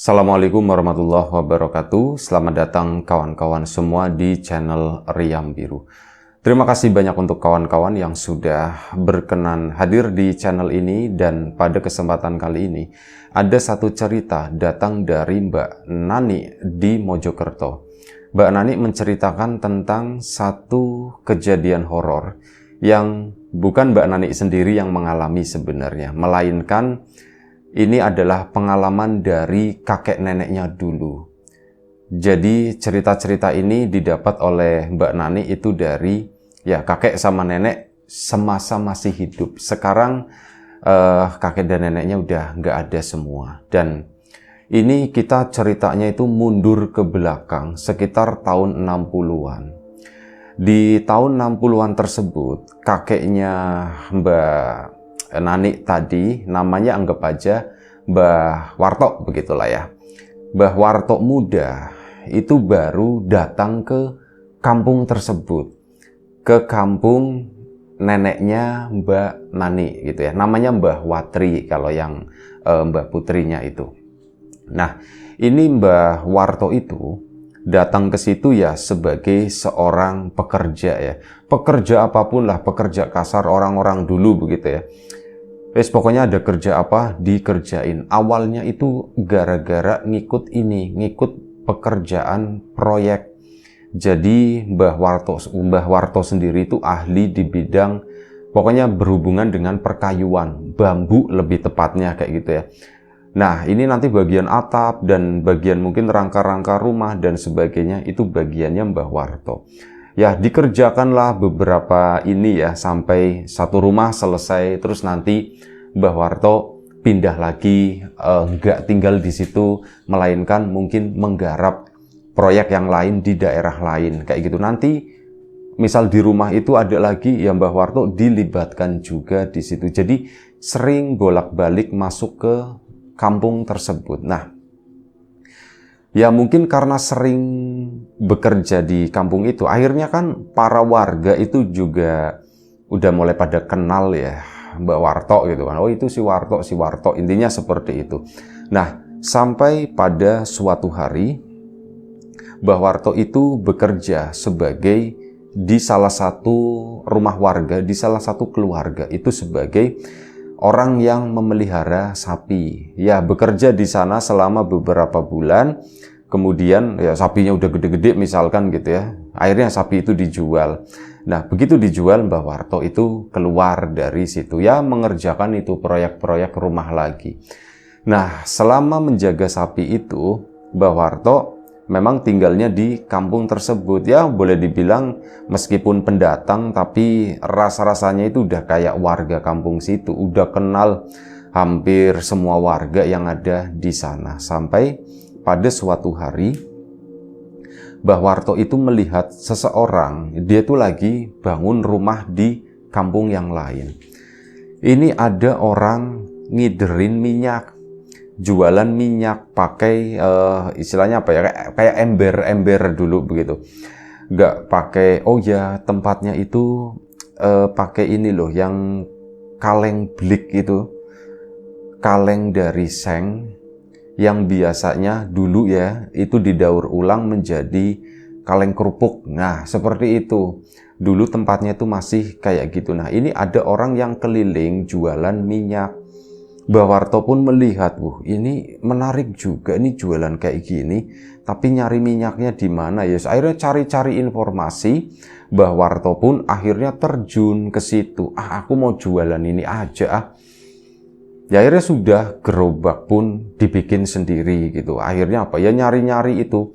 Assalamualaikum warahmatullahi wabarakatuh. Selamat datang kawan-kawan semua di channel Riam Biru. Terima kasih banyak untuk kawan-kawan yang sudah berkenan hadir di channel ini, dan pada kesempatan kali ini ada satu cerita datang dari Mbak Nani di Mojokerto. Mbak Nani menceritakan tentang satu kejadian horor yang bukan Mbak Nani sendiri yang mengalami sebenarnya, melainkan ini adalah pengalaman dari kakek neneknya dulu. Jadi cerita-cerita ini didapat oleh Mbak Nani itu dari kakek sama nenek semasa masih hidup. Sekarang kakek dan neneknya udah nggak ada semua. Dan ini kita ceritanya itu mundur ke belakang sekitar tahun 60-an. Di tahun 60-an tersebut, kakeknya Mbak Nani tadi, namanya anggap aja Mbah Warto, begitulah ya. Mbah Warto muda itu baru datang ke kampung tersebut, ke kampung neneknya Mbak Nani gitu ya. Namanya Mbah Watri kalau yang Mbah putrinya itu. Nah, ini Mbah Warto itu datang ke situ ya sebagai seorang pekerja ya. Pekerja apapun lah, pekerja kasar orang-orang dulu begitu ya. Pokoknya ada kerja apa dikerjain. Awalnya itu gara-gara ngikut pekerjaan proyek. Jadi Mbah Warto sendiri itu ahli di bidang pokoknya berhubungan dengan perkayuan, bambu lebih tepatnya kayak gitu ya. Nah, ini nanti bagian atap dan bagian mungkin rangka-rangka rumah dan sebagainya itu bagiannya Mbah Warto. Ya, dikerjakanlah beberapa ini ya sampai satu rumah selesai, terus nanti Mbah Warto pindah lagi, nggak tinggal di situ, melainkan mungkin menggarap proyek yang lain di daerah lain kayak gitu. Nanti misal di rumah itu ada lagi ya Mbah Warto dilibatkan juga di situ. Jadi sering bolak-balik masuk ke kampung tersebut. Nah, ya mungkin karena sering bekerja di kampung itu, akhirnya kan para warga itu juga udah mulai pada kenal ya Mbak Warto gitu kan. Oh, itu si Warto, intinya seperti itu. Nah, sampai pada suatu hari Mbah Warto itu bekerja sebagai di salah satu rumah warga, di salah satu keluarga itu sebagai orang yang memelihara sapi. Ya, bekerja di sana selama beberapa bulan. Kemudian ya sapinya udah gede-gede misalkan gitu ya. Akhirnya sapi itu dijual. Nah, begitu dijual Mbah Warto itu keluar dari situ ya, mengerjakan itu proyek-proyek rumah lagi. Nah, selama menjaga sapi itu, Mbah Warto memang tinggalnya di kampung tersebut. Ya, boleh dibilang meskipun pendatang, tapi rasa-rasanya itu udah kayak warga kampung situ. Udah kenal hampir semua warga yang ada di sana. Sampai pada suatu hari, Mbah Warto itu melihat seseorang, dia tuh lagi bangun rumah di kampung yang lain. Ini ada orang ngiderin minyak, jualan minyak pakai istilahnya apa ya, kayak ember-ember dulu begitu. Nggak pakai, oh ya tempatnya itu pakai ini loh yang kaleng blik itu, kaleng dari seng yang biasanya dulu ya itu didaur ulang menjadi kaleng kerupuk. Nah, seperti itu. Dulu tempatnya itu masih kayak gitu. Nah, ini ada orang yang keliling jualan minyak. Mbah Warto pun melihat, ini menarik juga nih jualan kayak gini, tapi nyari minyaknya di mana ya? Akhirnya cari-cari informasi. Mbah Warto pun akhirnya terjun ke situ. Aku mau jualan ini aja. Ya akhirnya sudah, gerobak pun dibikin sendiri gitu. Akhirnya apa ya, nyari-nyari itu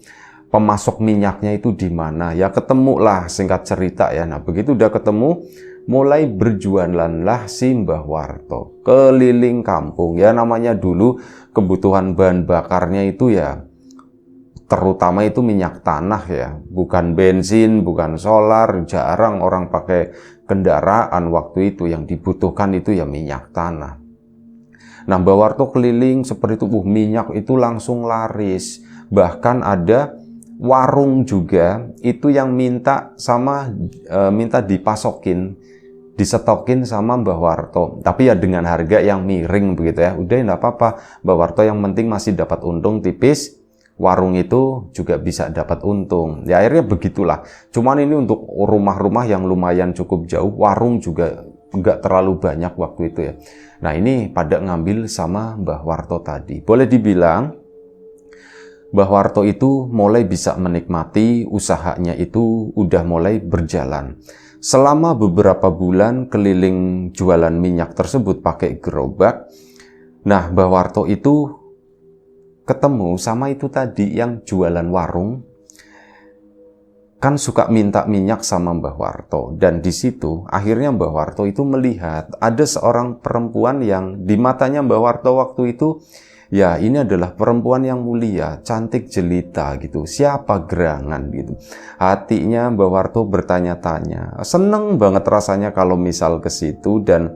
pemasok minyaknya itu di mana. Ya ketemu lah, singkat cerita ya. Nah, begitu udah ketemu, mulai berjualanlah si Mbah Warto keliling kampung. Ya namanya dulu kebutuhan bahan bakarnya itu ya terutama itu minyak tanah ya, bukan bensin, bukan solar. Jarang orang pakai kendaraan waktu itu, yang dibutuhkan itu ya minyak tanah. Nah, Mbah Warto keliling seperti itu, minyak itu langsung laris. Bahkan ada warung juga itu yang minta dipasokin disetokin sama Mbah Warto, tapi ya dengan harga yang miring begitu ya. Udah enggak apa-apa Mbah Warto, yang penting masih dapat untung tipis, warung itu juga bisa dapat untung. Ya akhirnya begitulah. Cuman ini untuk rumah-rumah yang lumayan cukup jauh, warung juga nggak terlalu banyak waktu itu ya. Nah ini pada ngambil sama Mbah Warto tadi. Boleh dibilang Mbah Warto itu mulai bisa menikmati usahanya, itu udah mulai berjalan. Selama beberapa bulan keliling jualan minyak tersebut pakai gerobak. Nah Mbah Warto itu ketemu sama itu tadi yang jualan warung, kan suka minta minyak sama Mbah Warto. Dan di situ akhirnya Mbah Warto itu melihat ada seorang perempuan yang di matanya Mbah Warto waktu itu, ya ini adalah perempuan yang mulia, cantik jelita gitu. Siapa gerangan gitu. Hatinya Mbah Warto bertanya-tanya. Seneng banget rasanya kalau misal ke situ. Dan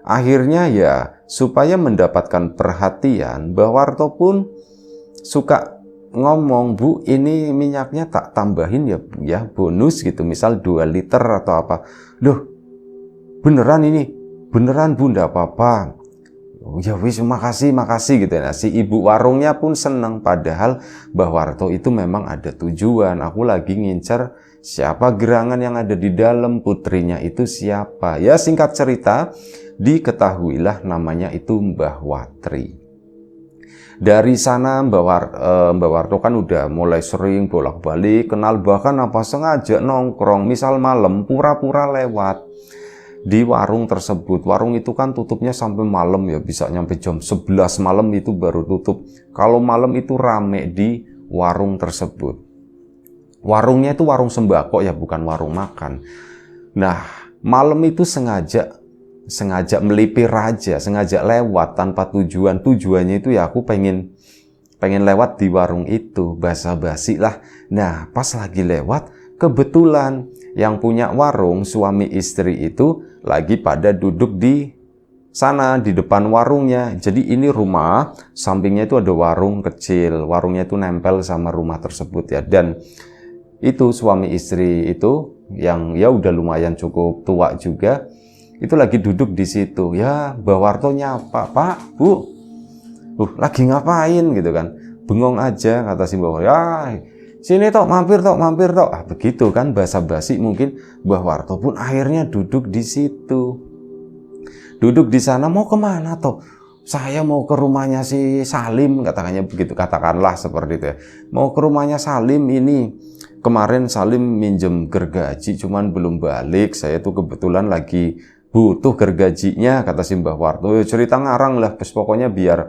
akhirnya ya supaya mendapatkan perhatian, Mbah Warto pun suka ngomong, "Bu, ini minyaknya tak tambahin ya Bu ya, bonus gitu, misal 2 liter atau apa." "Loh, beneran ini? Beneran Bu, ndak apa-apa." "Oh ya wis, makasih gitu ya." Nah, si ibu warungnya pun seneng, padahal Mbah Warto itu memang ada tujuan. Aku lagi ngincer siapa gerangan yang ada di dalam, putrinya itu siapa. Ya singkat cerita, diketahuilah namanya itu Mbah Watri. Dari sana Mbah Warto kan udah mulai sering bolak-balik kenal, bahkan apa sengaja nongkrong, misal malam pura-pura lewat di warung tersebut. Warung itu kan tutupnya sampai malam ya, bisa nyampe jam 11 malam itu baru tutup. Kalau malam itu rame di warung tersebut. Warungnya itu warung sembako ya, bukan warung makan. Nah, malam itu sengaja melipir aja, sengaja lewat tanpa tujuan. Tujuannya itu ya aku pengen lewat di warung itu, basa-basi lah. Nah, pas lagi lewat, kebetulan yang punya warung, suami istri itu lagi pada duduk di sana, di depan warungnya. Jadi ini rumah, sampingnya itu ada warung kecil. Warungnya itu nempel sama rumah tersebut ya. Dan itu suami istri itu, yang ya udah lumayan cukup tua juga, itu lagi duduk di situ. Ya Mbah Warto nyapa, "Pak, Bu, lagi ngapain?" gitu kan. Bengong aja kata si Mbah Warto. "Ya sini tok, mampir tok." Begitu kan, basa-basi mungkin. Mbah Warto pun akhirnya duduk di situ. Duduk di sana, "Mau kemana toh?" "Saya mau ke rumahnya si Salim," katakannya begitu, katakanlah seperti itu ya. "Mau ke rumahnya Salim ini. Kemarin Salim minjem gergaji, cuman belum balik. Saya tuh kebetulan lagi butuh gergajinya," kata si Mbah Warto. "Ya cerita ngarang lah, pokoknya biar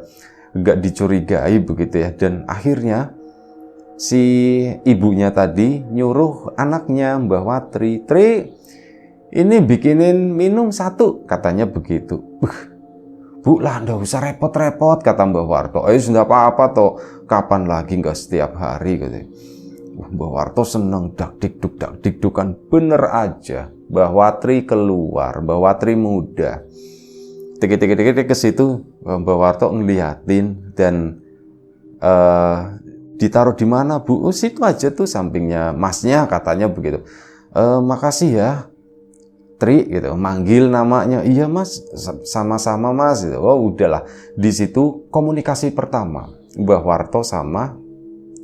gak dicurigai begitu ya." Dan akhirnya si ibunya tadi nyuruh anaknya Mbah Watri, "Tri, ini bikinin minum 1," katanya begitu. "Bu lah, ndak usah repot-repot," kata Mbah Warto. "Sudah apa-apa toh, kapan lagi, nggak setiap hari," gitu. Mbah Warto seneng, dak dikduk kan, bener aja. Mbah Watri keluar, Mbah Watri muda. Tik ke situ, Mbah Warto ngeliatin dan ditaruh di mana, Bu? "Oh, situ aja tuh sampingnya masnya," katanya begitu. "Makasih ya, Tri," gitu, manggil namanya. "Iya Mas, sama-sama Mas," gitu. Oh udahlah, di situ komunikasi pertama Mbah Warto sama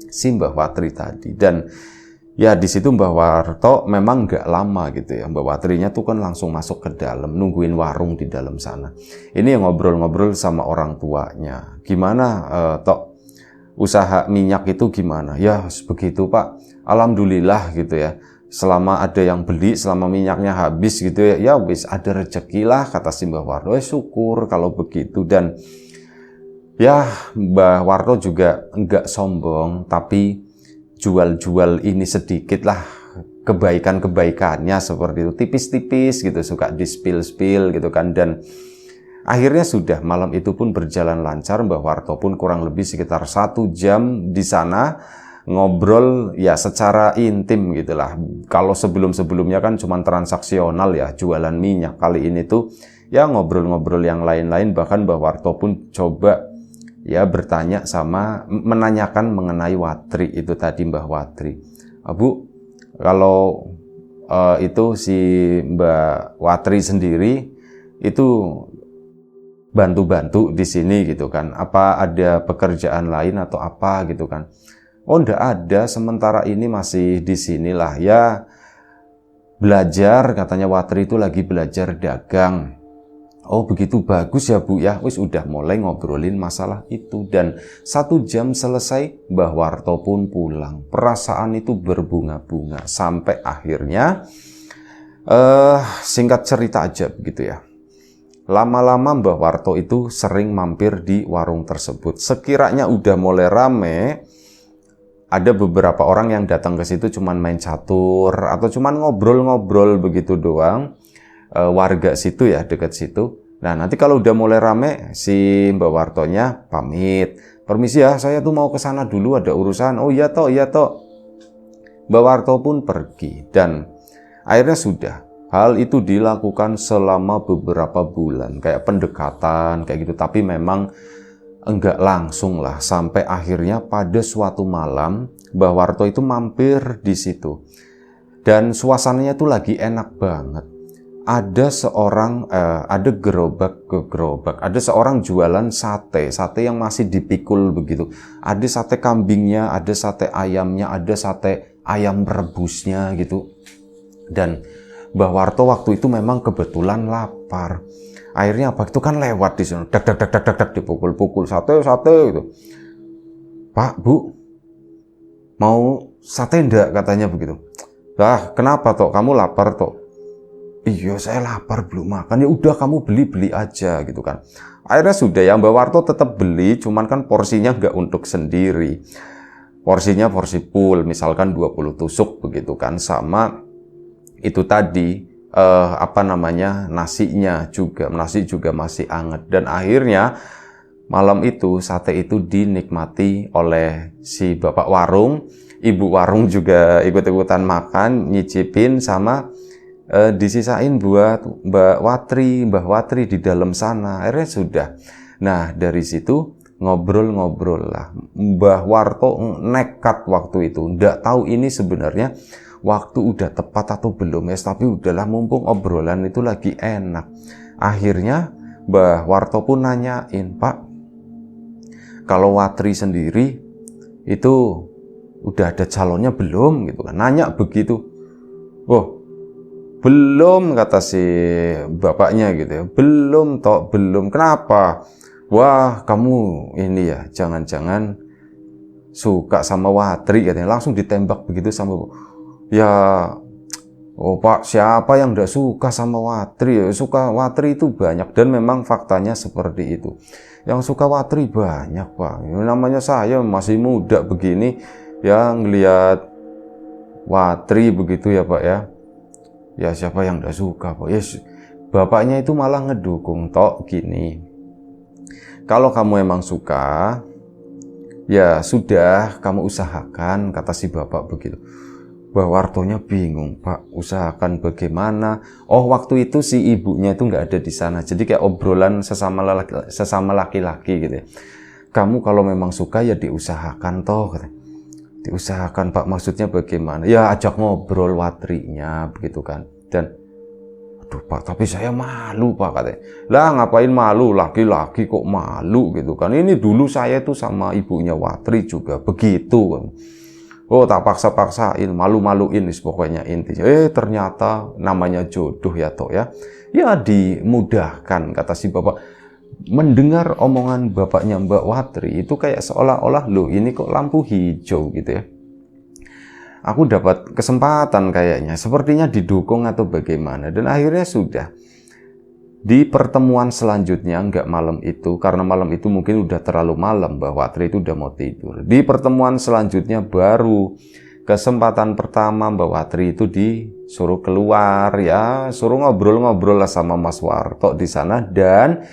si Mbah Watri tadi. Dan ya di situ Mbah Warto memang nggak lama gitu ya. Mbah Watrinya tuh kan langsung masuk ke dalam, nungguin warung di dalam sana. Ini yang ngobrol-ngobrol sama orang tuanya. "Gimana tok, usaha minyak itu gimana?" "Ya begitu Pak, alhamdulillah gitu ya. Selama ada yang beli, selama minyaknya habis gitu ya, ya wis ada rezeki lah," kata si Mbah Warto. "Syukur kalau begitu." Dan ya Mbah Warto juga enggak sombong, tapi jual-jual ini sedikit lah kebaikan-kebaikannya seperti itu, tipis-tipis gitu, suka di-spill gitu kan. Dan akhirnya sudah, malam itu pun berjalan lancar. Mbah Warto pun kurang lebih sekitar 1 jam di sana ngobrol ya secara intim gitulah. Kalau sebelum-sebelumnya kan cuma transaksional ya, jualan minyak. Kali ini tuh ya ngobrol-ngobrol yang lain-lain. Bahkan Mbah Warto pun coba ya bertanya menanyakan mengenai Watri itu tadi, Mbah Watri. "Bu, kalau itu si Mbak Watri sendiri itu bantu-bantu di sini gitu kan. Apa ada pekerjaan lain atau apa gitu kan. Oh, enggak ada, sementara ini masih di sinilah ya. Belajar, katanya Watri itu lagi belajar dagang. Oh begitu, bagus ya Bu ya. Wis udah mulai ngobrolin masalah itu. Dan 1 jam selesai, Mbah Warto pun pulang. Perasaan itu berbunga-bunga. Sampai akhirnya, singkat cerita aja begitu ya. Lama-lama Mbah Warto itu sering mampir di warung tersebut. Sekiranya udah mulai rame, ada beberapa orang yang datang ke situ cuman main catur atau cuman ngobrol-ngobrol begitu doang. Warga situ ya, dekat situ. Nah, nanti kalau udah mulai rame, si Mbak Wartonya pamit. Permisi ya, saya tuh mau ke sana dulu ada urusan. Oh iya toh, iya toh. Mbak Warto pun pergi dan akhirnya sudah. Hal itu dilakukan selama beberapa bulan, kayak pendekatan kayak gitu, tapi memang enggak langsung lah, sampai akhirnya pada suatu malam Mbah Warto itu mampir di situ dan suasananya tuh lagi enak banget. Ada seorang ada gerobak ke gerobak, ada seorang jualan sate yang masih dipikul begitu. Ada sate kambingnya, ada sate ayamnya, ada sate ayam rebusnya gitu. Dan Mbah Warto waktu itu memang kebetulan lapar. Akhirnya apa itu kan lewat di sana, dak dipukul-pukul sate gitu. Pak, Bu, mau sate enggak, katanya begitu. Lah, kenapa toh? Kamu lapar toh? Iya, saya lapar belum makan. Ya udah kamu beli aja gitu kan. Akhirnya sudah ya, Mbah Warto tetap beli, cuman kan porsinya enggak untuk sendiri. Porsinya porsi full, misalkan 20 tusuk begitu kan, sama itu tadi nasinya juga, nasi juga masih hangat. Dan akhirnya malam itu sate itu dinikmati oleh si bapak warung, ibu warung juga ikut-ikutan makan, nyicipin, sama disisain buat Mbah Watri di dalam sana. Akhirnya sudah. Nah, dari situ ngobrol-ngobrol lah. Mbah Warto nekat waktu itu, nggak tahu ini sebenarnya waktu udah tepat atau belum ya, tapi udahlah, mumpung obrolan itu lagi enak. Akhirnya Mbah Warto pun nanyain, Pak, kalau Watri sendiri itu udah ada calonnya belum gitu kan, nanya begitu. Oh belum, kata si bapaknya gitu ya. Belum toh, belum. Kenapa? Wah, kamu ini ya, jangan-jangan suka sama Watri, katanya. Langsung ditembak begitu sama, ya, oh Pak, siapa yang tidak suka sama Watri? Ya, suka Watri itu banyak, dan memang faktanya seperti itu. Yang suka Watri banyak, Pak. Ya, namanya saya masih muda begini, ya ngelihat Watri begitu ya Pak ya. Ya siapa yang tidak suka, Pak? Ya, bapaknya itu malah ngedukung, tok gini. Kalau kamu emang suka, ya sudah, kamu usahakan, kata si bapak begitu. Mbah Wartonya bingung, Pak, usahakan bagaimana? Oh, waktu itu si ibunya itu nggak ada di sana, jadi kayak obrolan sesama laki-laki gitu ya. Kamu kalau memang suka ya diusahakan toh, katanya. Diusahakan, Pak, maksudnya bagaimana? Ya ajak ngobrol Watrinya begitu kan. Dan aduh Pak, tapi saya malu Pak, katanya. Lah ngapain malu, laki-laki kok malu gitu kan. Ini dulu saya tuh sama ibunya Watri juga begitu kan. Oh tak paksa-paksain, malu-maluin pokoknya intinya. Ternyata namanya jodoh ya toh ya. Ya dimudahkan, kata si bapak. Mendengar omongan bapaknya Mbak Watri itu kayak seolah-olah, loh ini kok lampu hijau gitu ya. Aku dapat kesempatan kayaknya, sepertinya didukung atau bagaimana. Dan akhirnya sudah. Di pertemuan selanjutnya, nggak malam itu, karena malam itu mungkin udah terlalu malam, Mbak Watri itu udah mau tidur. Di pertemuan selanjutnya baru kesempatan pertama Mbak Watri itu disuruh keluar ya, suruh ngobrol-ngobrol lah sama Mas Warto di sana, dan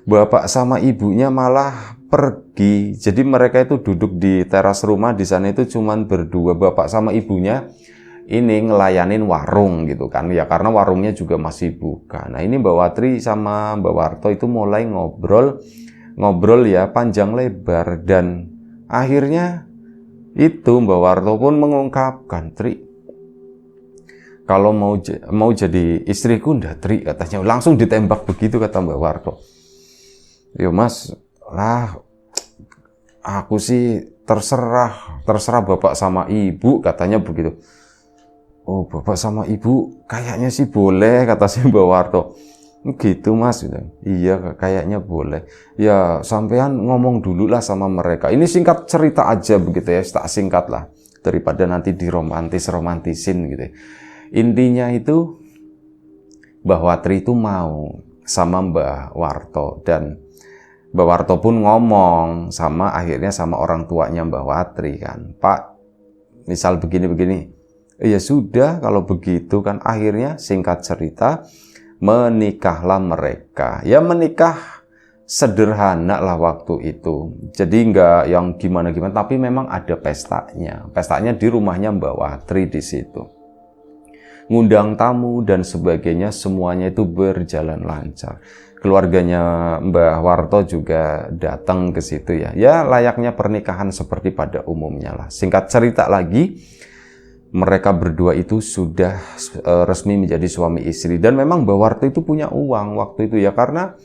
bapak sama ibunya malah pergi. Jadi mereka itu duduk di teras rumah di sana itu cuman berdua, bapak sama ibunya ini ngelayanin warung gitu kan ya, karena warungnya juga masih buka. Nah ini Mbak Watri sama Mbak Warto itu mulai ngobrol ya panjang lebar, dan akhirnya itu Mbak Warto pun mengungkapkan, Tri, kalau mau jadi istriku ndak Tri, katanya. Langsung ditembak begitu kata Mbak Warto. Ya Mas, lah aku sih terserah Bapak sama Ibu, katanya begitu. Oh, Bapak sama Ibu kayaknya sih boleh, kata si Mbak Warto. Gitu Mas, iya kayaknya boleh. Ya sampean ngomong dulu lah sama mereka. Ini singkat cerita aja begitu ya, tak singkat lah, daripada nanti diromantisin gitu. Intinya itu Mbah Watri itu mau sama Mbah Warto, dan Mbah Warto pun ngomong akhirnya sama orang tuanya Mbah Watri kan, Pak, misal begini-begini. Ya sudah kalau begitu kan, akhirnya singkat cerita menikahlah mereka. Ya menikah sederhana lah waktu itu. Jadi nggak yang gimana-gimana, tapi memang ada pestanya. Pestanya di rumahnya Mbak Watri di situ. Ngundang tamu dan sebagainya, semuanya itu berjalan lancar. Keluarganya Mbah Warto juga datang ke situ ya. Ya layaknya pernikahan seperti pada umumnya lah. Singkat cerita lagi, mereka berdua itu sudah resmi menjadi suami istri. Dan memang Mbah Warto itu punya uang waktu itu ya, karena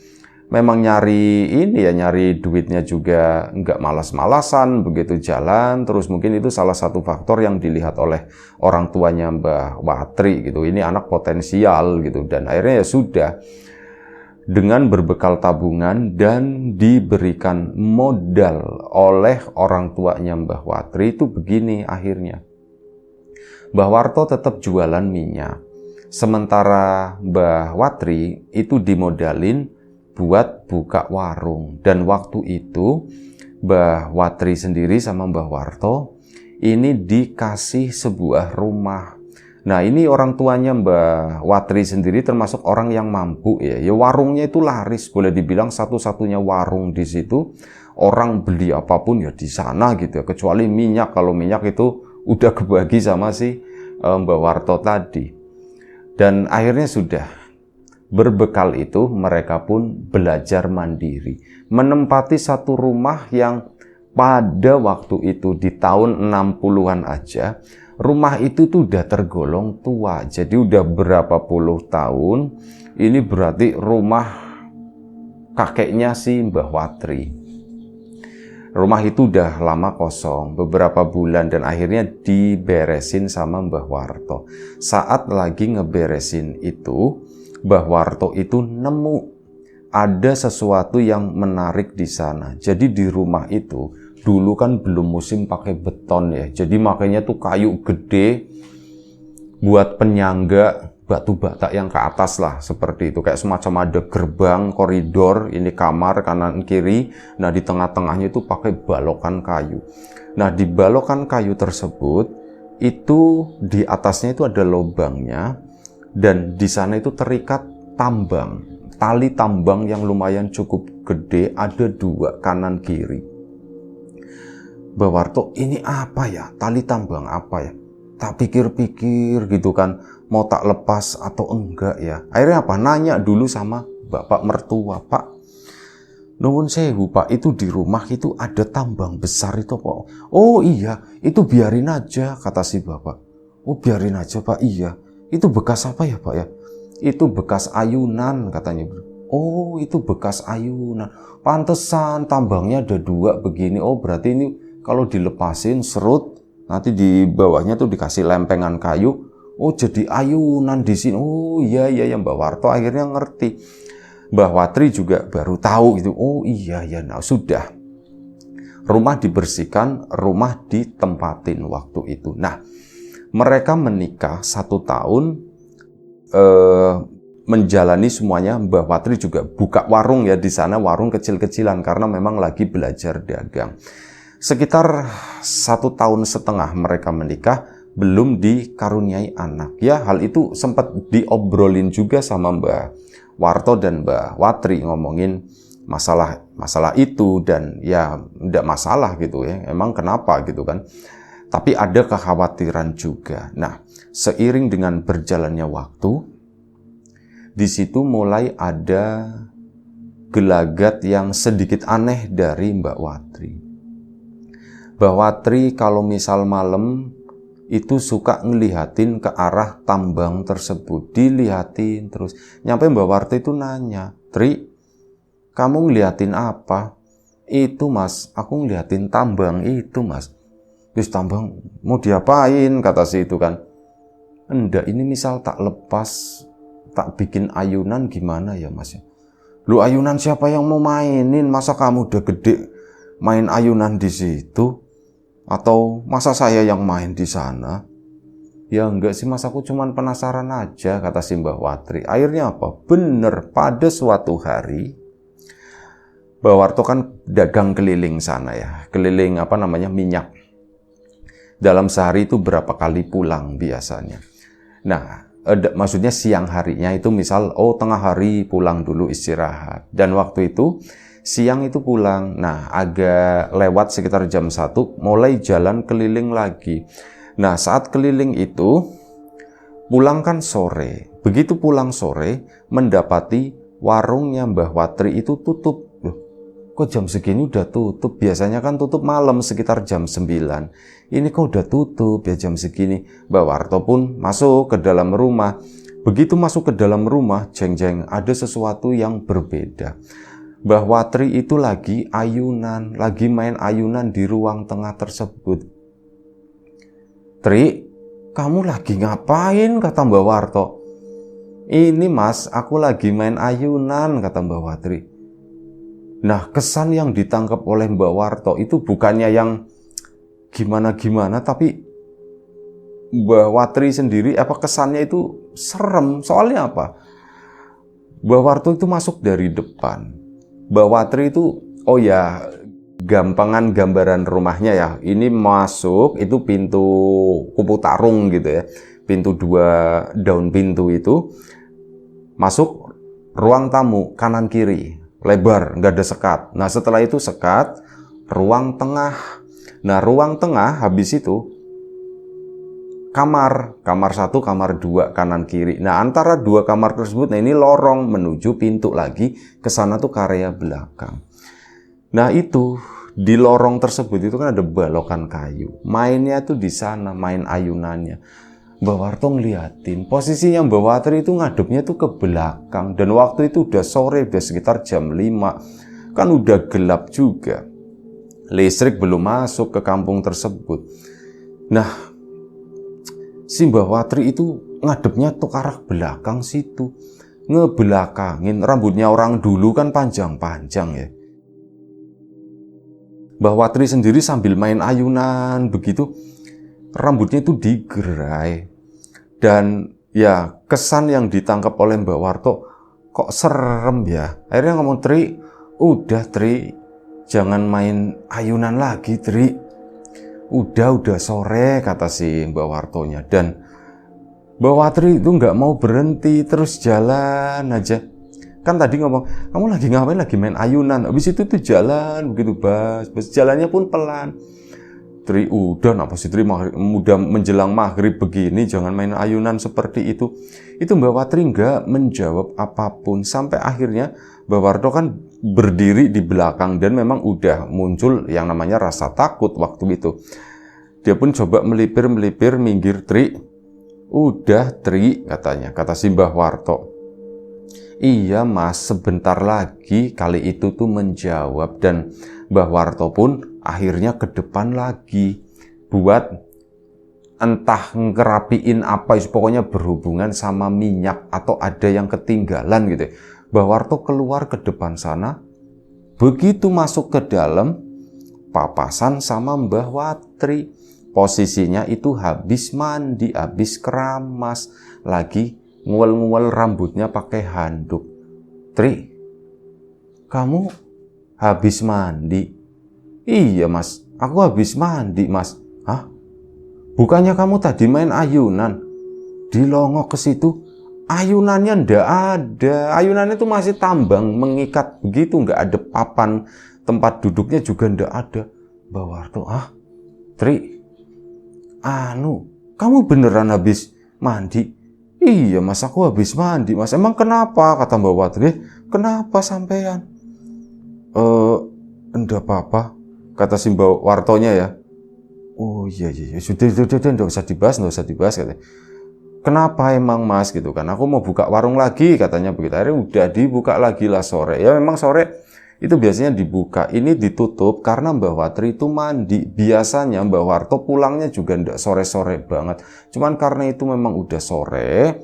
memang nyari duitnya juga nggak malas-malasan begitu jalan. Terus mungkin itu salah satu faktor yang dilihat oleh orang tuanya Mbah Watri gitu. Ini anak potensial gitu, dan akhirnya ya sudah, dengan berbekal tabungan dan diberikan modal oleh orang tuanya Mbah Watri itu begini akhirnya. Mbah Warto tetap jualan minyak. Sementara Mbah Watri itu dimodalin buat buka warung. Dan waktu itu Mbah Watri sendiri sama Mbah Warto ini dikasih sebuah rumah. Nah ini orang tuanya Mbah Watri sendiri termasuk orang yang mampu ya. Ya warungnya itu laris, boleh dibilang satu-satunya warung di situ. Orang beli apapun ya di sana gitu ya. Kecuali minyak, kalau minyak itu udah kebagi sama si Mbak Warto tadi. Dan akhirnya sudah, berbekal itu mereka pun belajar mandiri, menempati satu rumah yang pada waktu itu di tahun 60-an aja, rumah itu tuh udah tergolong tua. Jadi udah berapa puluh tahun, ini berarti rumah kakeknya si Mbah Watri. Rumah itu udah lama kosong, beberapa bulan, dan akhirnya diberesin sama Mbah Warto. Saat lagi ngeberesin itu, Mbah Warto itu nemu ada sesuatu yang menarik di sana. Jadi di rumah itu, dulu kan belum musim pakai beton ya, jadi makanya tuh kayu gede buat penyangga, batu bata yang ke atas lah, seperti itu. Kayak semacam ada gerbang, koridor, ini kamar kanan kiri. Nah di tengah-tengahnya itu pakai balokan kayu. Nah di balokan kayu tersebut, itu di atasnya itu ada lubangnya, dan di sana itu terikat tambang, tali tambang yang lumayan cukup gede, ada dua kanan kiri. Mbah Warto, ini apa ya? Tali tambang apa ya? Tak pikir-pikir gitu kan, mau tak lepas atau enggak ya. Akhirnya apa? Nanya dulu sama bapak mertua, Pak, nuwun sewu Pak, itu di rumah itu ada tambang besar itu Pak. Oh iya, itu biarin aja, kata si bapak. Oh biarin aja Pak, iya. Itu bekas apa ya Pak ya? Itu bekas ayunan katanya. Oh itu bekas ayunan. Pantesan tambangnya ada dua begini. Oh berarti ini kalau dilepasin serut, nanti di bawahnya tuh dikasih lempengan kayu. Oh jadi ayunan di sini. Oh iya Mbak Warto akhirnya ngerti. Mbah Watri juga baru tahu gitu. Oh iya nah sudah. Rumah dibersihkan, rumah ditempatin waktu itu. Nah mereka menikah 1 tahun, menjalani semuanya. Mbah Watri juga buka warung ya di sana, warung kecil-kecilan karena memang lagi belajar dagang. Sekitar 1,5 tahun mereka menikah, belum dikaruniai anak. Ya, hal itu sempat diobrolin juga sama Mbah Warto dan Mbah Watri, ngomongin masalah itu, dan ya tidak masalah gitu ya. Emang kenapa gitu kan? Tapi ada kekhawatiran juga. Nah, seiring dengan berjalannya waktu, di situ mulai ada gelagat yang sedikit aneh dari Mbak Watri. Mbak Watri kalau misal malam itu suka ngelihatin ke arah tambang tersebut. Dilihatin terus. Nyampe Mbak Warto itu nanya, "Tri, kamu ngeliatin apa?" "Itu mas, aku ngeliatin tambang itu mas." "Wis tambang, mau diapain?" kata si itu kan. "Enggak, ini misal tak lepas, tak bikin ayunan gimana ya mas?" "Lu ayunan siapa yang mau mainin? Masa kamu udah gede main ayunan di situ? Atau masa saya yang main di sana?" "Ya enggak sih mas, aku cuman penasaran aja," kata si Mbah Watri. Akhirnya apa? Bener, pada suatu hari Mbah Warto kan dagang keliling sana ya, keliling minyak. Dalam sehari itu berapa kali pulang biasanya. Nah, maksudnya siang harinya itu misal, tengah hari pulang dulu istirahat. Dan waktu itu siang itu pulang. Nah, agak lewat sekitar jam 1 mulai jalan keliling lagi. Nah, saat keliling itu pulang kan sore. Begitu pulang sore mendapati warungnya Mbah Watri itu tutup. Loh, kok jam segini udah tutup? Biasanya kan tutup malam sekitar jam 9. Ini kok udah tutup ya jam segini? Mbah Warto pun masuk ke dalam rumah. Begitu masuk ke dalam rumah, jeng-jeng, ada sesuatu yang berbeda. Mbah Watri itu lagi ayunan, lagi main ayunan di ruang tengah tersebut. "Tri, kamu lagi ngapain?" kata Mbah Warto. "Ini mas, aku lagi main ayunan," kata Mbah Watri. Nah, kesan yang ditangkap oleh Mbah Warto itu bukannya yang gimana-gimana, tapi Mbah Watri sendiri kesannya itu serem. Soalnya apa? Mbah Warto itu masuk dari depan. Mbah Watri itu, gampangan gambaran rumahnya ya. Ini masuk, itu pintu kupu tarung gitu ya. Pintu 2 daun pintu itu. Masuk ruang tamu kanan kiri. Lebar, nggak ada sekat. Nah, setelah itu sekat, ruang tengah. Nah, ruang tengah habis itu kamar 1, kamar 2 kanan kiri. Nah, antara 2 kamar tersebut, ini lorong menuju pintu lagi ke sana tuh ke area belakang. Nah, itu di lorong tersebut itu kan ada balokan kayu. Mainnya tuh di sana, main ayunannya. Mbah Warto ngeliatin, posisinya Mbah Watri itu ngadepnya tuh ke belakang. Dan waktu itu udah sore, udah sekitar jam 5. Kan udah gelap juga. Listrik belum masuk ke kampung tersebut. Nah, si Mbah Watri itu ngadepnya tuh ke arah belakang situ. Ngebelakangin, rambutnya orang dulu kan panjang-panjang ya. Mbah Watri sendiri sambil main ayunan begitu, rambutnya itu digerai. Dan ya, kesan yang ditangkap oleh Mbah Warto, kok serem ya. Akhirnya ngomong, "Tri, udah Tri, jangan main ayunan lagi Tri. Udah sore," kata si Mbah Wartonya. Dan Mbah Watri itu nggak mau berhenti, terus jalan aja. Kan tadi ngomong, "Kamu lagi ngapain?" "Lagi main ayunan." Habis itu tuh jalan begitu, bas jalannya pun pelan. "Tri, udah napa sih Tri, udah menjelang maghrib begini, jangan main ayunan seperti itu." Itu Mbah Watri nggak menjawab apapun. Sampai akhirnya Mbah Warto kan berdiri di belakang dan memang udah muncul yang namanya rasa takut waktu itu. Dia pun coba melipir, minggir. "Tri, udah Tri," katanya, kata si Mbah Warto. "Iya mas, sebentar lagi," kali itu tuh menjawab. Dan Mbah Warto pun akhirnya ke depan lagi buat entah ngerapiin apa, pokoknya berhubungan sama minyak atau ada yang ketinggalan gitu. Mbah Warto keluar ke depan sana. Begitu masuk ke dalam, papasan sama Mbah Watri. Posisinya itu habis mandi, habis keramas, lagi nguel-nguel rambutnya pakai handuk. "Tri, kamu habis mandi?" "Iya mas, aku habis mandi mas." "Hah? Bukannya kamu tadi main ayunan?" Dilongok ke situ, ayunannya ndak ada. Ayunannya itu masih tambang mengikat begitu, nggak ada papan, tempat duduknya juga ndak ada. Mbah Warto, Tri, kamu beneran habis mandi?" "Iya mas, aku habis mandi mas." "Emang kenapa?" kata Mbah Watri. "Kenapa sampean?" Enggak apa-apa," kata si Mbah Wartonya ya. "Oh iya, sudah, nggak usah dibahas katanya. Kenapa emang Mas gitu kan? Aku mau buka warung lagi katanya begitu. Akhirnya udah dibuka lagi lah sore. Ya memang sore itu biasanya dibuka. Ini ditutup karena Mbah Watri itu mandi. Biasanya Mbah Warto pulangnya juga ndak sore-sore banget. Cuman karena itu memang udah sore,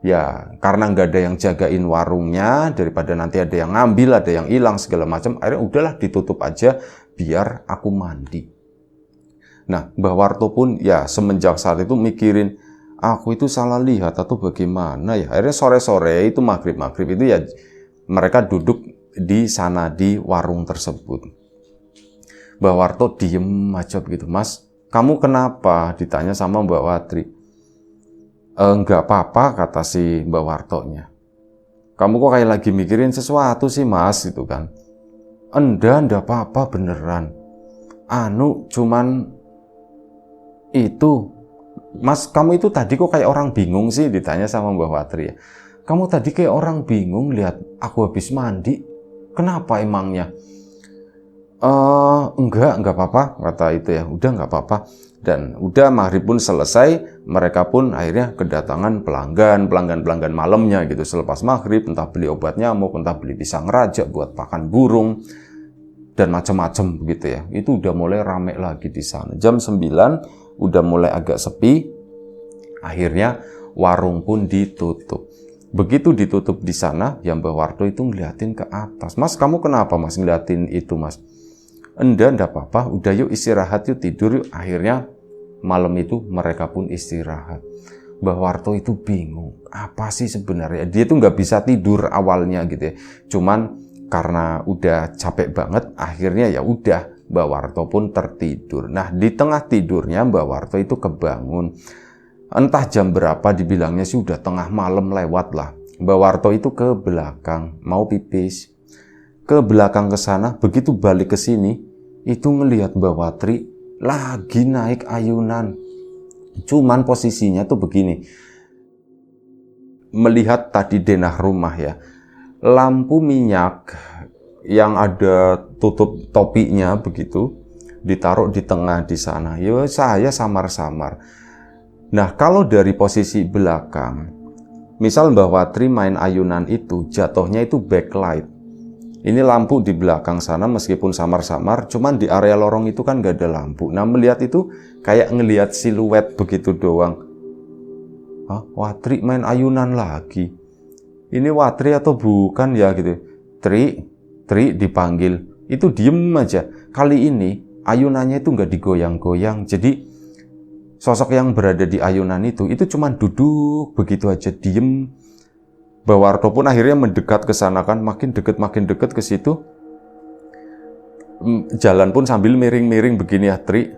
ya karena nggak ada yang jagain warungnya, daripada nanti ada yang ngambil, ada yang hilang segala macam. Akhirnya udahlah ditutup aja biar aku mandi. Nah, Mbah Warto pun ya semenjak saat itu mikirin, aku itu salah lihat atau bagaimana ya. Akhirnya sore-sore itu maghrib itu ya mereka duduk di sana di warung tersebut. Mbah Warto diem aja begitu. Mas, kamu kenapa? Ditanya sama Mbak Watri. Enggak apa-apa, kata si Mbah Wartonya. Kamu kok kayak lagi mikirin sesuatu sih Mas, gitu kan. Enggak apa-apa beneran. Cuman itu, Mas, kamu itu tadi kok kayak orang bingung sih, ditanya sama Mbah Watri ya. Kamu tadi kayak orang bingung lihat aku habis mandi. Kenapa emangnya? Enggak apa-apa, kata itu ya. Udah enggak apa-apa. Dan udah maghrib pun selesai, mereka pun akhirnya kedatangan pelanggan malamnya gitu. Selepas maghrib, entah beli obat nyamuk, entah beli pisang raja buat pakan burung, dan macam-macam begitu ya. Itu udah mulai rame lagi di sana. Jam 9 udah mulai agak sepi. Akhirnya warung pun ditutup. Begitu ditutup di sana, ya Mbah Warto itu ngeliatin ke atas. Mas, kamu kenapa Mas ngeliatin itu Mas? Enggak apa-apa, udah yuk istirahat yuk, tidur yuk. Akhirnya malam itu mereka pun istirahat. Mbah Warto itu bingung, apa sih sebenarnya? Dia tuh nggak bisa tidur awalnya gitu ya. Cuman karena udah capek banget, akhirnya ya udah Mbah Warto pun tertidur. Nah, di tengah tidurnya Mbah Warto itu kebangun. Entah jam berapa, dibilangnya sih udah tengah malam lewat lah. Mbah Warto itu ke belakang, mau pipis. Ke belakang ke sana, begitu balik ke sini, itu ngelihat Mbah Watri lagi naik ayunan. Cuman posisinya tuh begini. Melihat tadi denah rumah ya, lampu minyak yang ada tutup topinya begitu, ditaruh di tengah di sana. Ya saya samar-samar. Nah, kalau dari posisi belakang, misal Mbah Watri main ayunan itu, jatuhnya itu backlight. Ini lampu di belakang sana meskipun samar-samar, cuman di area lorong itu kan gak ada lampu. Nah, melihat itu kayak ngelihat siluet begitu doang. Hah, Watri main ayunan lagi. Ini Watri atau bukan ya gitu. Tri dipanggil. Itu diem aja. Kali ini ayunannya itu gak digoyang-goyang. Jadi sosok yang berada di ayunan itu cuma duduk begitu aja, diem. Mbah Warto pun akhirnya mendekat ke sana kan, makin deket ke situ. Jalan pun sambil miring-miring begini ya, Tri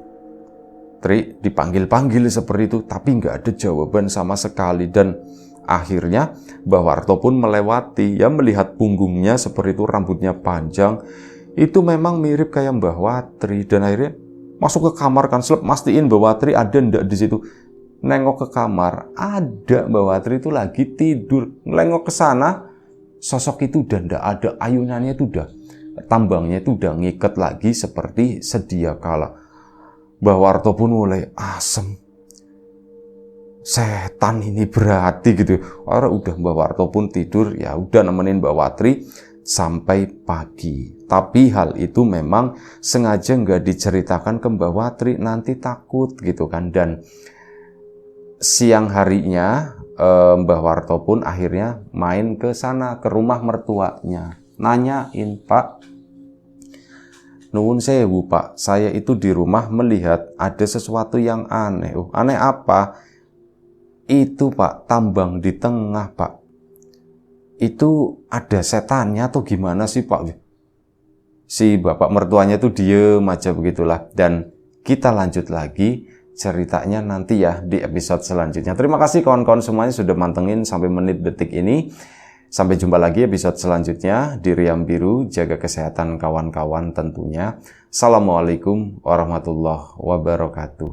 dipanggil-panggil seperti itu, tapi nggak ada jawaban sama sekali. Dan akhirnya Mbah Warto pun melewati, ya melihat punggungnya seperti itu, rambutnya panjang. Itu memang mirip kayak Mbah Watri. Dan akhirnya masuk ke kamar kan, mastiin Mbah Watri ada ndak di situ. Nengok ke kamar, ada Mbah Watri itu lagi tidur. Nengok ke sana, sosok itu udah ndak ada, ayunannya itu udah, tambangnya itu udah ngikat lagi seperti sedia kala. Mbah Warto pun mulai asem. Setan ini berarti gitu. Orang udah Mbah Warto pun tidur, ya udah nemenin Mbah Watri sampai pagi. Tapi hal itu memang sengaja nggak diceritakan ke Mbah Watri, nanti takut gitu kan. Dan siang harinya Mbah Warto pun akhirnya main ke sana, ke rumah mertuanya. Nanyain, Pak, nuwun sewu Pak, saya itu di rumah melihat ada sesuatu yang aneh. Aneh apa? Itu Pak, tambang di tengah Pak. Itu ada setannya atau gimana sih Pak? Si bapak mertuanya itu diem aja begitulah. Dan kita lanjut lagi ceritanya nanti ya di episode selanjutnya. Terima kasih kawan-kawan semuanya sudah mantengin sampai menit detik ini. Sampai jumpa lagi episode selanjutnya di Riam Biru. Jaga kesehatan kawan-kawan tentunya. Assalamualaikum warahmatullahi wabarakatuh.